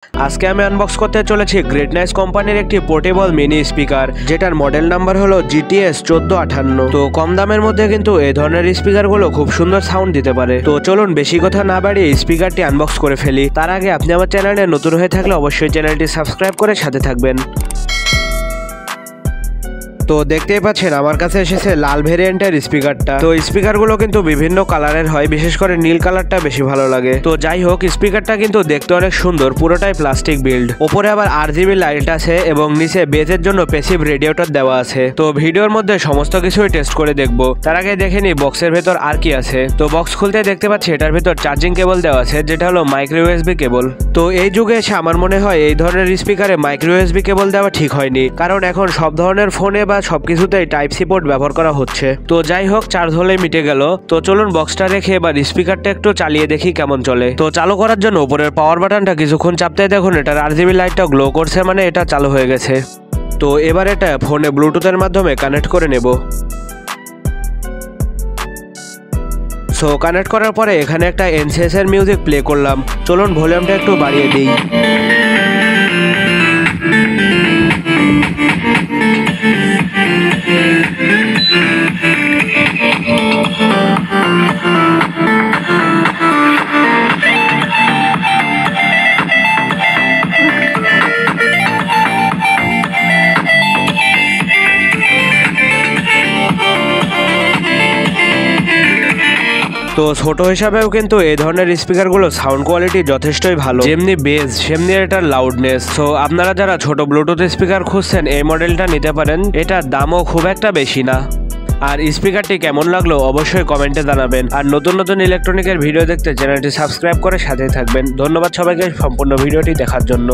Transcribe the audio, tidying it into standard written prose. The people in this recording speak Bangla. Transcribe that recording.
আজকে আমি আনবক্স করতে চলেছি গ্রেট নাইস কোম্পানির একটি পোর্টেবল মিনি স্পিকার, যেটার মডেল নাম্বার হলো GTS 1458। তো কম দামের মধ্যে কিন্তু এই ধরনের স্পিকারগুলো খুব সুন্দর সাউন্ড দিতে পারে। তো চলুন বেশি কথা না বাড়িয়ে স্পিকারটি আনবক্স করে ফেলি। তার আগে আপনি আমার চ্যানেলে নতুন হয়ে থাকলে অবশ্যই চ্যানেলটি সাবস্ক্রাইব করে সাথে থাকবেন। তো দেখতেই পাচ্ছেন আমার কাছে এসেছে লাল ভেরিয়েন্টের স্পিকারটা। তো স্পিকারগুলো কিন্তু বিভিন্ন কালারের হয়, বিশেষ করে নীল কালারটা বেশি ভালো লাগে। তো যাই হোক, স্পিকারটা কিন্তু দেখতে অনেক সুন্দর, পুরোটাই প্লাস্টিক বিল্ড। ওপরে আবার RGB লাইট আছে এবং নিচে বেজের জন্য প্যাসিভ রেডিয়েটর দেওয়া আছে। তো ভিডিওর মধ্যে সমস্ত কিছুই টেস্ট করে দেখবো। তার আগে দেখে নি বক্সের ভেতর আর কি আছে। তো বক্স খুলতে দেখতে পাচ্ছি এটার ভেতর চার্জিং কেবল দেওয়া আছে, যেটা হলো মাইক্রো USB কেবল। তো এই যুগে এসে আমার মনে হয় এই ধরনের স্পিকারে মাইক্রো USB কেবল দেওয়া ঠিক হয়নি, কারণ এখন সব ধরনের ফোনে বা সবকিছুতেই টাইপ সি পোর্ট ব্যবহার করা হচ্ছে। তো যাই হোক, চার্জ হলে মিটে গেল। তো চলুন বক্সটা রেখে এবার স্পিকারটা একটু চালিয়ে দেখি কেমন চলে। তো চালু করার জন্য উপরের পাওয়ার বাটনটা কিছুক্ষণ চাপতে দেখুন এটার RGB লাইটটা গ্লো করছে, মানে এটা চালু হয়ে গেছে। তো এবার এটা ফোনে ব্লুটুথের মাধ্যমে কানেক্ট করে নেব। সো কানেক্ট করার পরে এখানে একটা NCS এর মিউজিক প্লে করলাম। চলুন ভলিউমটা একটু বাড়িয়ে দিই। তো ছোট হিসাবেও কিন্তু এই ধরনের স্পিকারগুলো সাউন্ড কোয়ালিটি যথেষ্টই ভালো, যেমনি বেস সেমনি এটার লাউডনেস। সো আপনারা যারা ছোট ব্লুটুথ স্পিকার খুঁজছেন এই মডেলটা নিতে পারেন। এটার দামও খুব একটা বেশি না। আর স্পিকারটি কেমন লাগলো অবশ্যই কমেন্টে জানাবেন। আর নতুন নতুন ইলেকট্রনিকের ভিডিও দেখতে চ্যানেলটি সাবস্ক্রাইব করে সাথে থাকবেন। ধন্যবাদ সবাইকে সম্পূর্ণ ভিডিওটি দেখার জন্য।